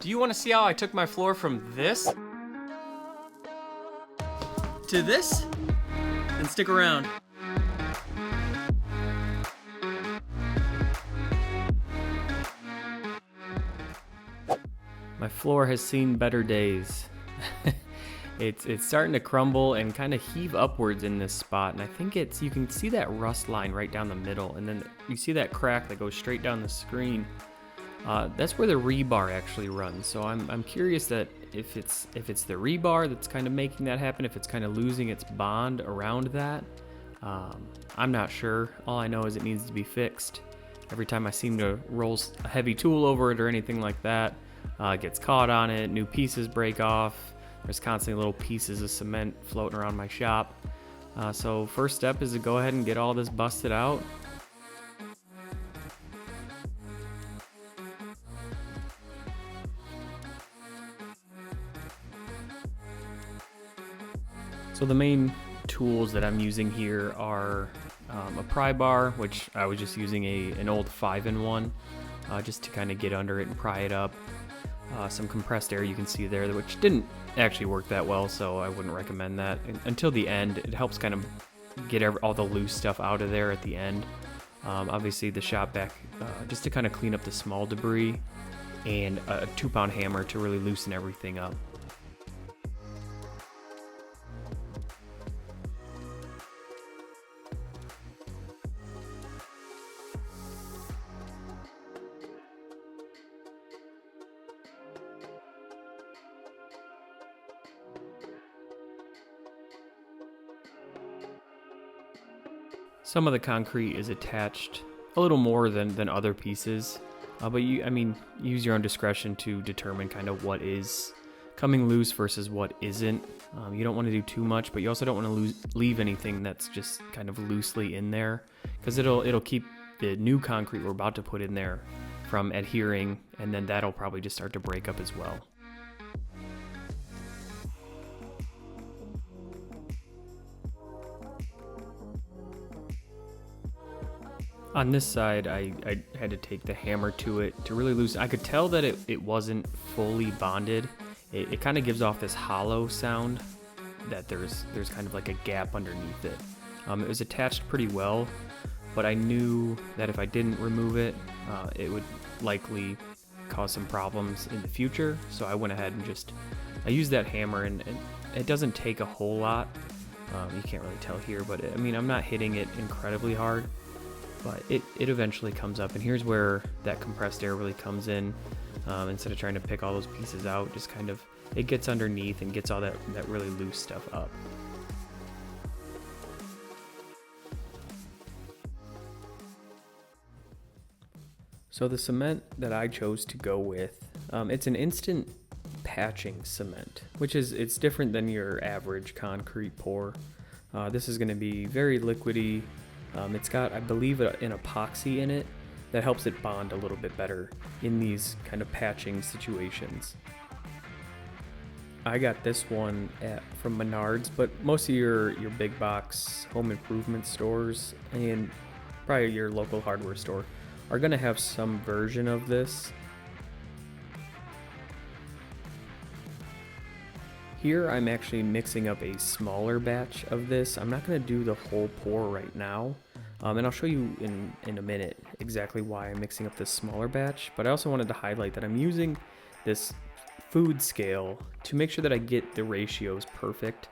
Do you want to see how I took my floor from this to this? Then stick around. My floor has seen better days. It's starting to crumble and kind of heave upwards in this spot, and I think you can see that rust line right down the middle, and then you see that crack that goes straight down the screen. That's where the rebar actually runs. So I'm curious that if it's the rebar that's kind of making that happen, if it's kind of losing its bond around that. I'm not sure. All I know is it needs to be fixed. Every time I seem to roll a heavy tool over it or anything like that, it gets caught on it, new pieces break off. There's constantly little pieces of cement floating around my shop. So first step is to go ahead and get all this busted out. So the main tools that I'm using here are a pry bar, which I was just using an old 5-in-1 just to kind of get under it and pry it up. Some compressed air you can see there, which didn't actually work that well, so I wouldn't recommend that until the end. It helps kind of get all the loose stuff out of there at the end. Obviously the shop vac just to kind of clean up the small debris, and a 2-pound hammer to really loosen everything up. Some of the concrete is attached a little more than other pieces, but use your own discretion to determine kind of what is coming loose versus what isn't. You don't want to do too much, but you also don't want to leave anything that's just kind of loosely in there, because it'll keep the new concrete we're about to put in there from adhering, and then that'll probably just start to break up as well. On this side, I had to take the hammer to it to really loosen. I could tell that it wasn't fully bonded. It kind of gives off this hollow sound, that there's kind of like a gap underneath it. It was attached pretty well, but I knew that if I didn't remove it, it would likely cause some problems in the future. So I went ahead and I used that hammer, and it doesn't take a whole lot. You can't really tell here, but I'm not hitting it incredibly hard. But it eventually comes up, and here's where that compressed air really comes in. Instead of trying to pick all those pieces out, just kind of, it gets underneath and gets all that really loose stuff up. So the cement that I chose to go with, it's an instant patching cement, it's different than your average concrete pour. This is going to be very liquidy. It's got, I believe, an epoxy in it that helps it bond a little bit better in these kind of patching situations. I got this one from Menards, but most of your big box home improvement stores and probably your local hardware store are going to have some version of this. Here I'm actually mixing up a smaller batch of this. I'm not going to do the whole pour right now, and I'll show you in a minute exactly why I'm mixing up this smaller batch, but I also wanted to highlight that I'm using this food scale to make sure that I get the ratios perfect.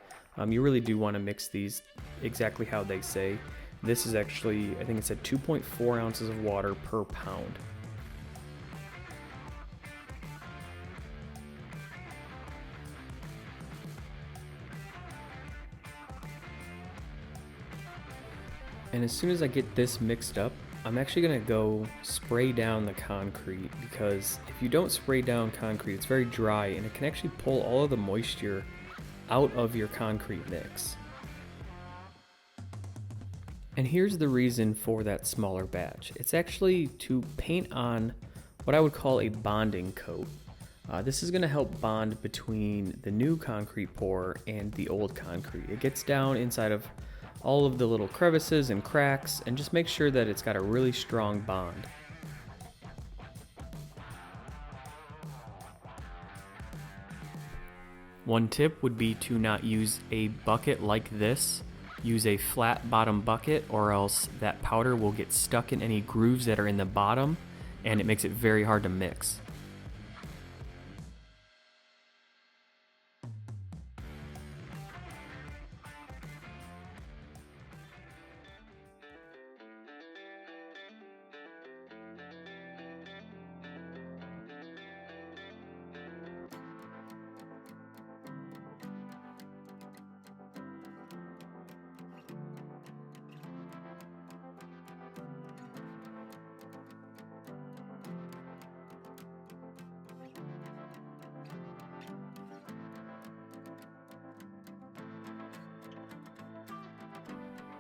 You really do want to mix these exactly how they say. This is actually, I think it said 2.4 ounces of water per pound. And as soon as I get this mixed up, I'm actually going to go spray down the concrete, because if you don't spray down concrete, it's very dry and it can actually pull all of the moisture out of your concrete mix. And here's the reason for that smaller batch. It's actually to paint on what I would call a bonding coat. This is going to help bond between the new concrete pour and the old concrete. It gets down inside of all of the little crevices and cracks, and just make sure that it's got a really strong bond. One tip would be to not use a bucket like this. Use a flat bottom bucket, or else that powder will get stuck in any grooves that are in the bottom and it makes it very hard to mix.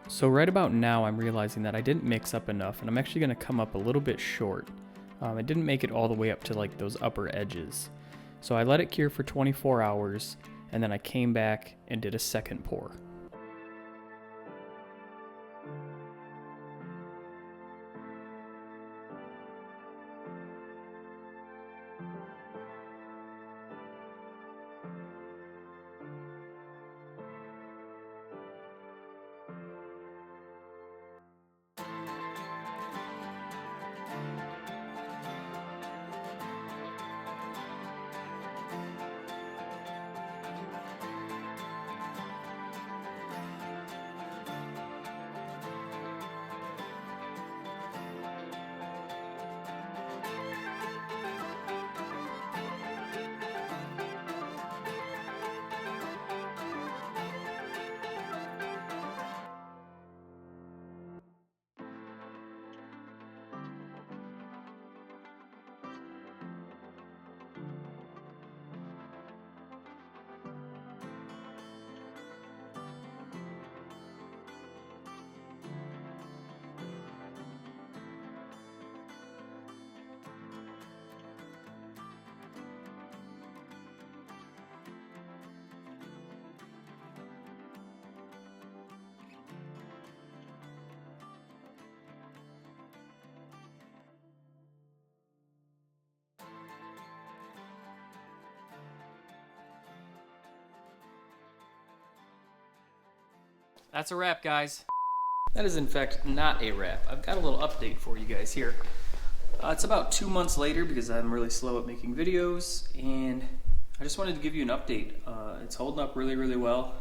So right about now I'm realizing that I didn't mix up enough and I'm actually going to come up a little bit short. I didn't make it all the way up to like those upper edges. So I let it cure for 24 hours and then I came back and did a second pour. That's a wrap, guys. That is in fact not a wrap. I've got a little update for you guys here. It's about 2 months later because I'm really slow at making videos, and I just wanted to give you an update. It's holding up really, really well.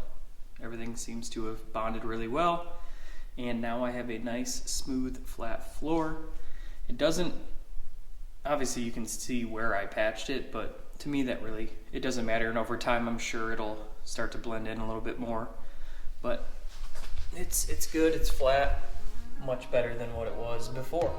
Everything seems to have bonded really well, and now I have a nice, smooth, flat floor. It doesn't, obviously you can see where I patched it, but to me that really, it doesn't matter, and over time I'm sure it'll start to blend in a little bit more. But it's good, it's flat, much better than what it was before.